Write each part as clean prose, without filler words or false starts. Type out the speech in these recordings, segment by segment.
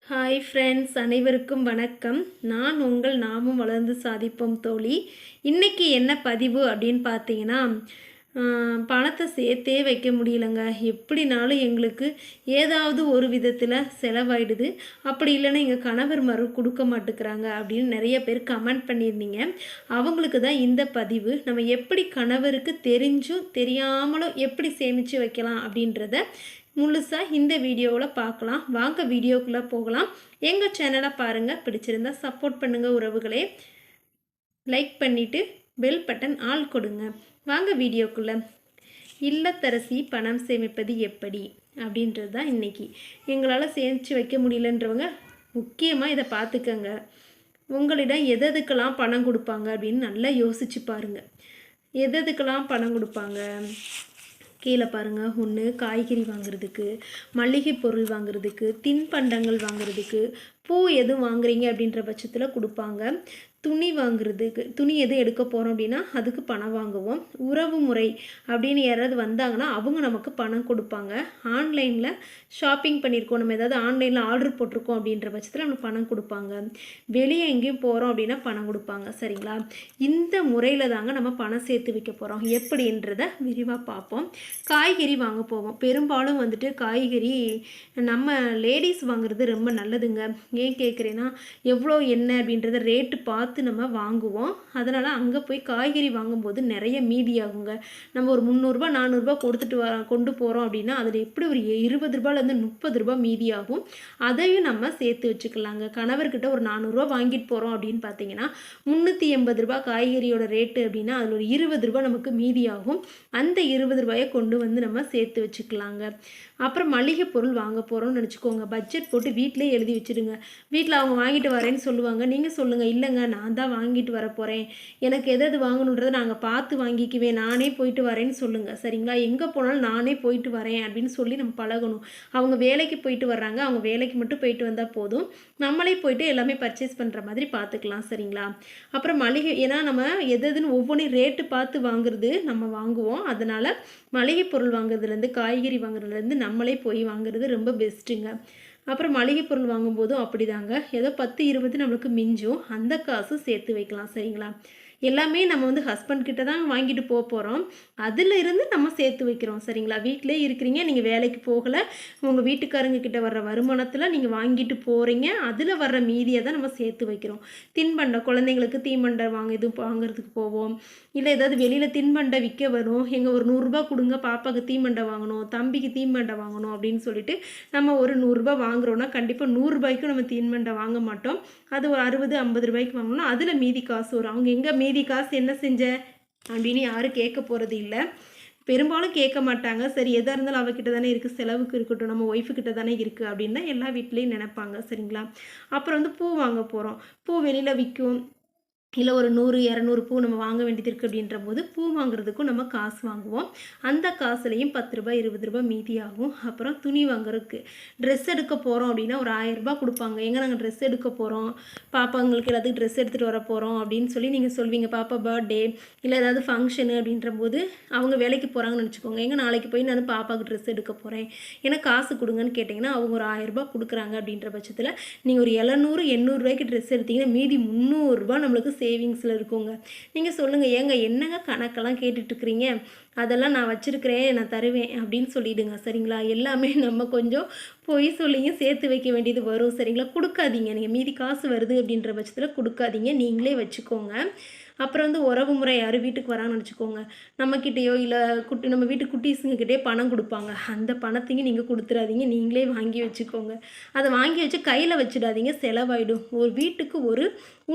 Hi friends, அனைவருக்கும் வணக்கம். நான் உங்கள் நாமும் வளர்ந்து சாதிப்போம் தோழி. இன்றைக்கி என்ன பதிவு அப்படின்னு பார்த்தீங்கன்னா, பணத்தை சேர்த்தே வைக்க முடியலங்க. எப்படினாலும் எங்களுக்கு ஏதாவது ஒரு விதத்தில் செலவாயிடுது. அப்படி இல்லைன்னா எங்கள் கணவர் கொடுக்க மாட்டேங்கிறாங்க அப்படின்னு நிறைய பேர் கமெண்ட் பண்ணியிருந்தீங்க. அவங்களுக்கு தான் இந்த பதிவு. நம்ம எப்படி கணவருக்கு தெரிஞ்சும் தெரியாமலும் எப்படி சேமித்து வைக்கலாம் அப்படின்றத முழுசாக இந்த வீடியோவில் பார்க்கலாம். வாங்க வீடியோக்குள்ளே போகலாம். எங்கள் சேனலை பாருங்கள், பிடிச்சிருந்தா சப்போர்ட் பண்ணுங்கள் உறவுகளே. லைக் பண்ணிவிட்டு பெல் பட்டன் ஆல் கொடுங்க. வாங்க வீடியோக்குள்ளே. இல்லத்தரசி பணம் சேமிப்பது எப்படி அப்படின்றது தான் இன்றைக்கி. எங்களால் சேமித்து வைக்க முடியலன்றவங்க முக்கியமாக இதை பார்த்துக்கங்க. உங்களிடம் எதுக்கெல்லாம் பணம் கொடுப்பாங்க அப்படின்னு நல்லா யோசிச்சு பாருங்கள். எதுக்கெல்லாம் பணம் கொடுப்பாங்க? கீழே பாருங்கள். ஒன்று காய்கறி வாங்குறதுக்கு, மளிகை பொருள் வாங்குறதுக்கு, தின்பண்டங்கள் வாங்குறதுக்கு, பூ எதுவும் வாங்குறீங்க அப்படின்ற பட்சத்தில் கொடுப்பாங்க. துணி வாங்குறதுக்கு, துணி எதுவும் எடுக்க போகிறோம் அப்படின்னா அதுக்கு பணம் வாங்குவோம். உறவு முறை அப்படின்னு யாராவது வந்தாங்கன்னா அவங்க நமக்கு பணம் கொடுப்பாங்க. ஆன்லைனில் ஷாப்பிங் பண்ணியிருக்கோம், நம்ம ஏதாவது ஆன்லைனில் ஆர்டர் போட்டிருக்கோம் அப்படின்ற பட்சத்தில் நமக்கு பணம் கொடுப்பாங்க. வெளியே எங்கேயும் போகிறோம் அப்படின்னா பணம் கொடுப்பாங்க. சரிங்களா? இந்த முறையில் தாங்க நம்ம பணம் சேர்த்து வைக்க போகிறோம். எப்படின்றத விரிவாக பார்ப்போம். காய்கறி வாங்க போவோம். பெரும்பாலும் வந்துட்டு காய்கறி நம்ம லேடிஸ் வாங்குறது ரொம்ப நல்லதுங்க. ஏன் கேட்குறேன்னா, எவ்வளோ என்ன அப்படின்றத ரேட்டு பார்த்து நம்ம வாங்குவோம். அதனால் அங்கே போய் காய்கறி வாங்கும்போது நிறைய மீதியாகுங்க. நம்ம ஒரு 300 400 கொடுத்துட்டு கொண்டு போகிறோம் அப்படின்னா அதில் எப்படி ஒரு 20 ரூபாயிலேருந்து 30 ரூபா மீதியாகும். அதையும் நம்ம சேர்த்து வச்சுக்கலாங்க. கணவர்கிட்ட ஒரு 400 வாங்கிட்டு போகிறோம் அப்படின்னு பார்த்தீங்கன்னா 380 ரூபா காய்கறியோட ரேட்டு அப்படின்னா அதில் ஒரு 20 ரூபா நமக்கு மீதியாகும். அந்த 20 ரூபாயை கொண்டு வந்து நம்ம சேர்த்து வச்சுக்கலாங்க. அப்புறம் மளிகை பொருள் வாங்க போகிறோம்னு நினச்சிக்கோங்க. பட்ஜெட் போட்டு வீட்டிலே எழுதி வச்சுடுங்க. வீட்டில் அவங்க வாங்கிட்டு வரேன்னு சொல்லுவாங்க. நீங்கள் சொல்லுங்கள், இல்லைங்க நான் தான் வாங்கிட்டு வர போகிறேன், எனக்கு எது வாங்கணுன்றதை நாங்கள் பார்த்து வாங்கிக்குவேன், நானே போயிட்டு வரேன்னு சொல்லுங்கள். சரிங்களா? எங்கே போனாலும் நானே போயிட்டு வரேன் அப்படின்னு சொல்லி நம்ம பழகணும். அவங்க வேலைக்கு போயிட்டு வர்றாங்க, அவங்க வேலைக்கு மட்டும் போயிட்டு வந்தால் போதும். நம்மளே போயிட்டு எல்லாமே பர்ச்சேஸ் பண்ணுற மாதிரி பார்த்துக்கலாம். சரிங்களா? அப்புறம் மளிகை, ஏன்னா நம்ம எதுன்னு ஒவ்வொன்றும் ரேட்டு பார்த்து வாங்குறது நம்ம வாங்குவோம். அதனால் மளிகை பொருள் வாங்குறதுலேருந்து காய்கறி வாங்குறதுலேருந்து நம்மளே போய் வாங்குறது ரொம்ப பெஸ்ட்டுங்க. அப்புறம் மளிகை பொருள் வாங்கும்போதும் அப்படி தாங்க. ஏதோ 10 20 நம்மளுக்கு மிஞ்சும், அந்த காசு சேர்த்து வைக்கலாம். சரிங்களா? எல்லாமே நம்ம ஹஸ்பண்ட் கிட்ட தான் வாங்கிட்டு போகிறோம். அதில் இருந்து நம்ம சேர்த்து வைக்கிறோம். சரிங்களா? வீட்டிலே இருக்கிறீங்க, நீங்கள் வேலைக்கு போகலை, உங்கள் வீட்டுக்காரங்க கிட்ட வர்ற வருமானத்தில் நீங்கள் வாங்கிட்டு போகிறீங்க, அதில் வர்ற மீதியை தான் நம்ம சேர்த்து வைக்கிறோம். தின்பண்டம், குழந்தைங்களுக்கு தீமண்டம் வாங்குறதுக்கு போவோம். இல்லை ஏதாவது வெளியில் தின்பண்டம் விற்க வரும், எங்கள் ஒரு 100 ரூபா கொடுங்க, பாப்பாவுக்கு தீமண்டம் வாங்கணும், தம்பிக்கு தீமண்டம் வாங்கணும் அப்படின்னு சொல்லிட்டு நம்ம ஒரு 100 ரூபா வாங்குறோன்னா கண்டிப்பாக 100 ரூபாய்க்கும் நம்ம தீமண்டம் வாங்க மாட்டோம். அது ஒரு 60 50 ரூபாய்க்கு வாங்கணும். அதில் மீதி காசு வரும். அவங்க எங்கே மீதி காசு என்ன செஞ்ச அப்படின்னு யாரும் கேட்க போகிறது இல்லை. பெரும்பாலும் கேட்க மாட்டாங்க. சரி, எதாக இருந்தாலும் அவகிட்ட தானே இருக்குது, செலவுக்கு இருக்கட்டும், நம்ம ஒய்ஃபுக்கிட்ட தானே இருக்குது அப்படின்னு தான் எல்லா வீட்லேயும் நினைப்பாங்க. சரிங்களா? அப்புறம் பூ வாங்க போகிறோம். பூ வெளியில் விற்கும், இல்லை ஒரு 100 200 பூ நம்ம வாங்க வேண்டியது இருக்குது அப்படின்ற போது பூ வாங்குறதுக்கும் நம்ம காசு வாங்குவோம். அந்த காசுலேயும் 10 ரூபாய் 20 ரூபாய் மீதியாகும். அப்புறம் துணி வாங்குறதுக்கு, ட்ரெஸ் எடுக்க போகிறோம் அப்படின்னா ஒரு 1000 ரூபாய் கொடுப்பாங்க. எங்கே நாங்கள் ட்ரெஸ் எடுக்க போகிறோம், பாப்பாங்களுக்கு எல்லாத்துக்கும் ட்ரெஸ் எடுத்துகிட்டு வர போகிறோம் அப்படின்னு சொல்லி நீங்கள் சொல்வீங்க. பாப்பா பர்த்டே இல்லை ஏதாவது ஃபங்க்ஷனு அப்படின்ற போது அவங்க வேலைக்கு போகிறாங்கன்னு நினச்சிக்கோங்க. எங்கே நாளைக்கு போய் நான் பாப்பாவுக்கு ட்ரெஸ் எடுக்க போகிறேன், எனக்கு காசு கொடுங்கன்னு கேட்டிங்கன்னா அவங்க ஒரு 1000 ரூபாய் கொடுக்குறாங்க. அப்படின்ற பட்சத்தில் நீங்கள் ஒரு 700 800 ரூபாய்க்கு ட்ரெஸ் எடுத்தீங்கன்னா மீதி 300 ரூபாய் நம்மளுக்கு சேவிங்ஸில் இருக்குங்க. நீங்கள் சொல்லுங்கள், ஏங்க என்னங்க கணக்கெல்லாம் கேட்டுட்ருக்குறீங்க, அதெல்லாம் நான் வச்சுருக்கிறேன், நான் தருவேன் அப்படின்னு சொல்லிவிடுங்க. சரிங்களா? எல்லாமே நம்ம கொஞ்சம் பொய் சொல்லியும் சேர்த்து வைக்க வேண்டியது வரும். சரிங்களா? கொடுக்காதீங்க. நீங்கள் மீதி காசு வருது அப்படின்ற பட்சத்தில் கொடுக்காதீங்க, நீங்களே வச்சுக்கோங்க. அப்புறம் உறவு முறை யார் வீட்டுக்கு வராங்கன்னு நினச்சிக்கோங்க. நம்மக்கிட்டேயோ இல்லை நம்ம வீட்டு குட்டீஸுங்கக்கிட்டே பணம் கொடுப்பாங்க. அந்த பணத்தையும் நீங்கள் கொடுத்துடாதீங்க, நீங்களே வாங்கி வச்சுக்கோங்க. அதை வாங்கி வச்சு கையில் வச்சிடாதீங்க, செலவாயிடும். ஒரு வீட்டுக்கு ஒரு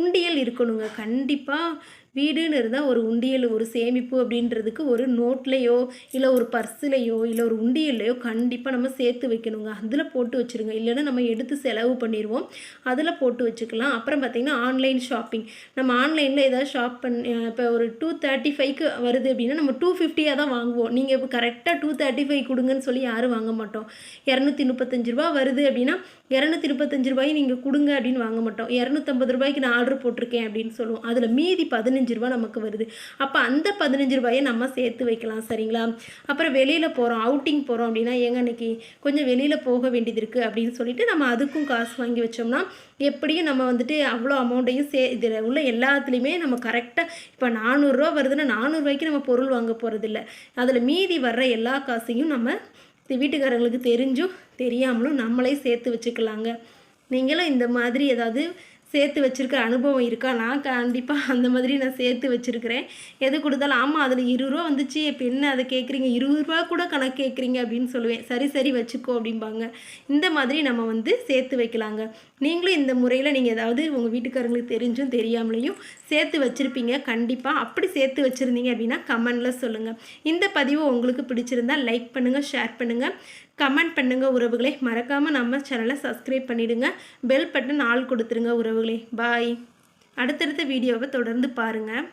உண்டியல் இருக்கணுங்க. கண்டிப்பாக வீடுன்னு இருந்தால் ஒரு உண்டியல், ஒரு சேமிப்பு அப்படின்றதுக்கு ஒரு நோட்லேயோ இல்லை ஒரு பர்ஸுலையோ இல்லை ஒரு உண்டியல்லையோ கண்டிப்பாக நம்ம சேர்த்து வைக்கணுங்க. அதில் போட்டு வச்சுருங்க. இல்லைன்னா நம்ம எடுத்து செலவு பண்ணிடுவோம். அதில் போட்டு வச்சுக்கலாம். அப்புறம் பார்த்திங்கன்னா ஆன்லைன் ஷாப்பிங். நம்ம ஆன்லைனில் ஏதாவது ஷாப் இப்போ ஒரு 235க்கு வருது அப்படின்னா நம்ம 250 தான் வாங்குவோம். நீங்கள் இப்போ கரெக்டாக 235 கொடுங்கன்னு சொல்லி யாரும் வாங்க மாட்டோம். 235 ரூபா வருது அப்படின்னா 235 ரூபாய் நீங்கள் கொடுங்க அப்படின்னு வாங்க மாட்டோம். 250 ரூபாய்க்கு நான் ஆர்டர் போட்டிருக்கேன் அப்படின்னு சொல்லுவோம். அதில் மீதி 15 ரூபா நமக்கு வருது. அப்போ அந்த 15 ரூபாயை நம்ம சேர்த்து வைக்கலாம். சரிங்களா? அப்புறம் வெளியில் போகிறோம், அவுட்டிங் போகிறோம் அப்படின்னா, ஏங்க இன்னைக்கு கொஞ்சம் வெளியில் போக வேண்டியது இருக்குது அப்படின்னு சொல்லிட்டு நம்ம அதுக்கும் காசு வாங்கி வச்சோம்னா எப்படியும் நம்ம வந்துட்டு அவ்வளோ அமௌண்ட்டையும் இதில் உள்ள எல்லாத்துலேயுமே நம்ம கரெக்டாக இப்போ 400 ரூபா வருதுன்னா 400 ரூபாய்க்கு நம்ம பொருள் வாங்க போகிறதில்ல. அதில் மீதி வர்ற எல்லா காசையும் நம்ம வீட்டுக்காரங்களுக்கு தெரிஞ்சும் தெரியாமலும் நம்மளே சேர்த்து வச்சுக்கலாங்க. நீங்களும் இந்த மாதிரி ஏதாவது சேர்த்து வச்சுருக்க அனுபவம் இருக்கா? நான் கண்டிப்பாக அந்த மாதிரி நான் சேர்த்து வச்சுருக்கிறேன். எது கொடுத்தாலும் ஆமாம் அதில் 20 ரூபா வந்துச்சு, இப்போ என்ன அதை கேட்குறீங்க, 20 ரூபா கூட கணக்கு கேட்குறீங்க அப்படின்னு சொல்லுவேன். சரி சரி வச்சுக்கோ அப்படிம்பாங்க. இந்த மாதிரி நம்ம வந்து சேர்த்து வைக்கலாங்க. நீங்களும் இந்த முறையில் நீங்கள் ஏதாவது உங்கள் வீட்டுக்காரங்களுக்கு தெரிஞ்சும் தெரியாமலையும் சேர்த்து வச்சுருப்பீங்க. கண்டிப்பாக அப்படி சேர்த்து வச்சுருந்தீங்க அப்படின்னா கமெண்டில் சொல்லுங்கள். இந்த பதிவு உங்களுக்கு பிடிச்சிருந்தால் லைக் பண்ணுங்கள், ஷேர் பண்ணுங்கள், கமெண்ட் பண்ணுங்கள் உறவுகளே. மறக்காமல் நம்ம சேனலை சப்ஸ்கிரைப் பண்ணிவிடுங்க. பெல் பட்டன் ஆல் கொடுத்துருங்க உறவுகளே. பாய். அடுத்தடுத்த வீடியோவை தொடர்ந்து பாருங்கள்.